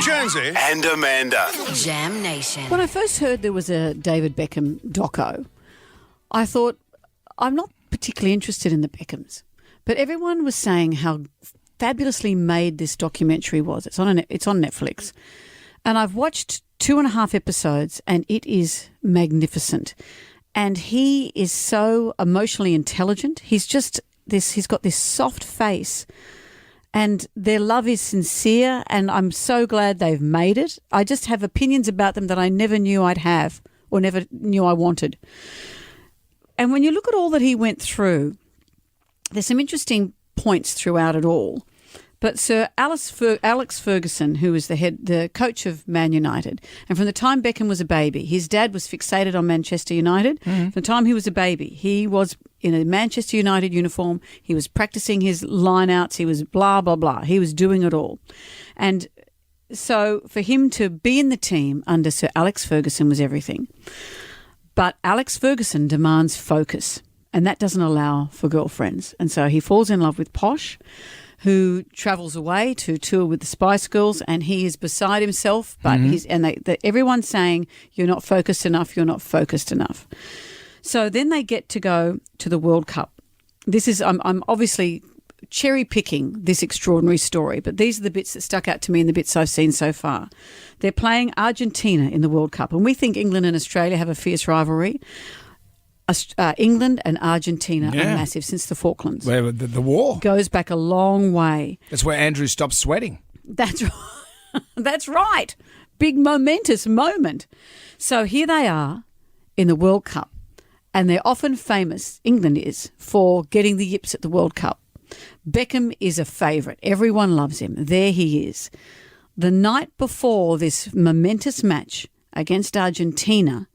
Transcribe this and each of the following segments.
Jonesy and Amanda. Jam Nation. When I first heard there was a David Beckham doco, I thought, I'm not particularly interested in the Beckhams. But everyone was saying how fabulously made this documentary was. It's on Netflix. And I've watched 2.5 episodes and it is magnificent. And he is so emotionally intelligent. He's got this soft face. And their love is sincere, and I'm so glad they've made it. I just have opinions about them that I never knew I'd have or never knew I wanted. And when you look at all that he went through, there's some interesting points throughout it all. But Sir Alex Ferguson, who was the coach of Man United, and from the time Beckham was a baby, his dad was fixated on Manchester United. From the time he was a baby, he was in a Manchester United uniform. He was practicing his line-outs. He was blah, blah, blah. He was doing it all. And so for him to be in the team under Sir Alex Ferguson was everything. But Alex Ferguson demands focus, and that doesn't allow for girlfriends. And so he falls in love with Posh, who travels away to tour with the Spice Girls, and he is beside himself. But everyone's saying, "You're not focused enough. You're not focused enough." So then they get to go to the World Cup. I'm obviously cherry picking this extraordinary story, but these are the bits that stuck out to me and the bits I've seen so far. They're playing Argentina in the World Cup, and we think England and Australia have a fierce rivalry. England and Argentina are massive since the Falklands. Where the war goes back a long way. That's where Andrew stopped sweating. That's right. That's right. Big momentous moment. So here they are in the World Cup, and they're often famous, England is, for getting the yips at the World Cup. Beckham is a favourite. Everyone loves him. There he is. The night before this momentous match against Argentina,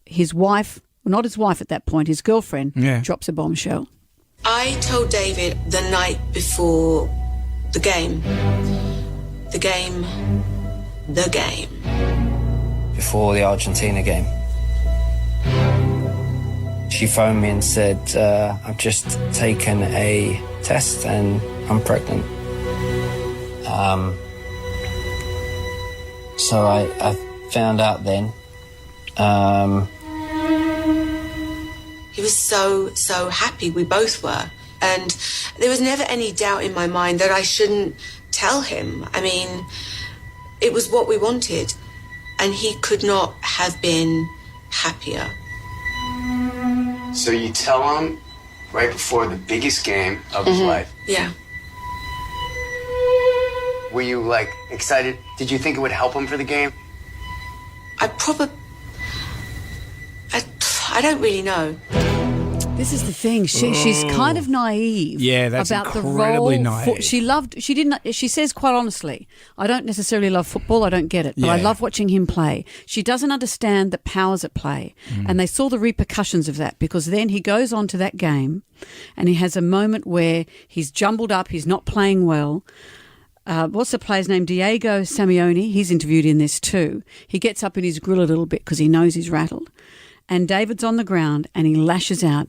his wife, well, not his wife at that point, his girlfriend, drops a bombshell. I told David the night before the game. Before the Argentina game. She phoned me and said, I've just taken a test and I'm pregnant. So I found out then. He was so happy, we both were. And there was never any doubt in my mind that I shouldn't tell him. I mean, it was what we wanted. And he could not have been happier. So you tell him right before the biggest game of his life. Yeah. Were you, excited? Did you think it would help him for the game? I don't really know. This is the thing. She's kind of naive. Yeah, that's about incredibly the role. naive. She says quite honestly, I don't necessarily love football. I don't get it, but I love watching him play. She doesn't understand the powers at play. And they saw the repercussions of that, because then he goes on to that game and he has a moment where he's jumbled up. He's not playing well. What's the player's name? Diego Simeone. He's interviewed in this too. He gets up in his grill a little bit because he knows he's rattled. And David's on the ground and he lashes out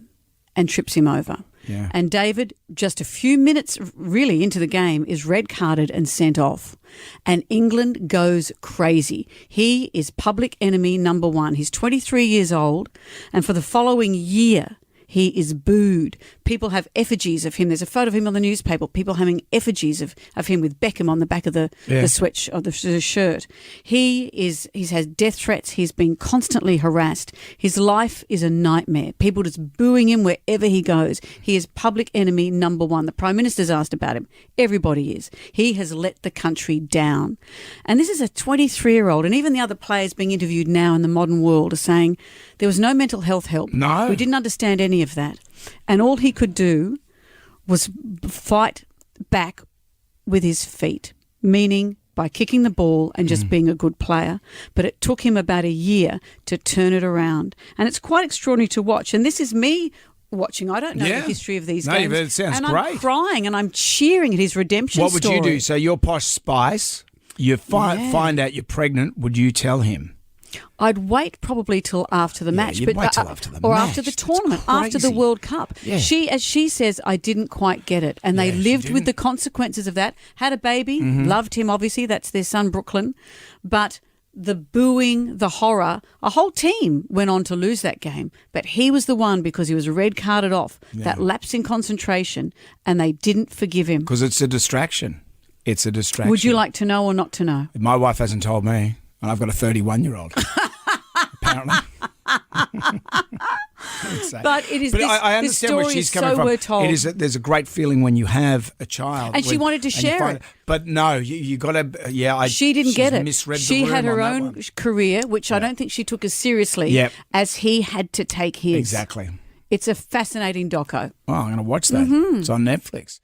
and trips him over. Yeah. And David, just a few minutes really into the game, is red carded and sent off. And England goes crazy. He is public enemy number one. He's 23 years old, and for the following year, he is booed. People have effigies of him. There's a photo of him on the newspaper. People having effigies of him with Beckham on the back of the switch of the shirt. He's had death threats. He's been constantly harassed. His life is a nightmare. People just booing him wherever he goes. He is public enemy number one. The Prime Minister's asked about him. Everybody is. He has let the country down. And this is a 23-year-old, and even the other players being interviewed now in the modern world are saying there was no mental health help. No. We didn't understand any of that. And all he could do was fight back with his feet, meaning by kicking the ball and just being a good player. But it took him about a year to turn it around. And it's quite extraordinary to watch. And this is me watching. I don't know the history of these games. No, it sounds and great. I'm crying and I'm cheering at his redemption What would story. you do? So you're Posh Spice. You find out you're pregnant. Would you tell him? I'd wait probably till after the match, you'd wait till after the or match. after the That's tournament, after the crazy. World Cup. Yeah. As she says, I didn't quite get it, and they Yeah, she lived with didn't. the consequences of that. Had a baby, Mm-hmm. loved him. Obviously, that's their son Brooklyn, but the booing, the horror, a whole team went on to lose that game, but he was the one because he was red carded off. That lapse in concentration, and they didn't forgive him. Because it's a distraction. It's a distraction. Would you like to know or not to know? My wife hasn't told me, and I've got a 31-year-old. Apparently. But it is. But This, I this understand story where she's is coming so from. we're told. There's a great feeling when you have a child, And she wanted to you share find it. But no, you got to. Yeah, She didn't she's get it. Misread the She had room her on that own one. career, which I don't think she took as seriously Yep. as he had to take his. Exactly. It's a fascinating doco. Oh, I'm going to watch that. Mm-hmm. It's on Netflix.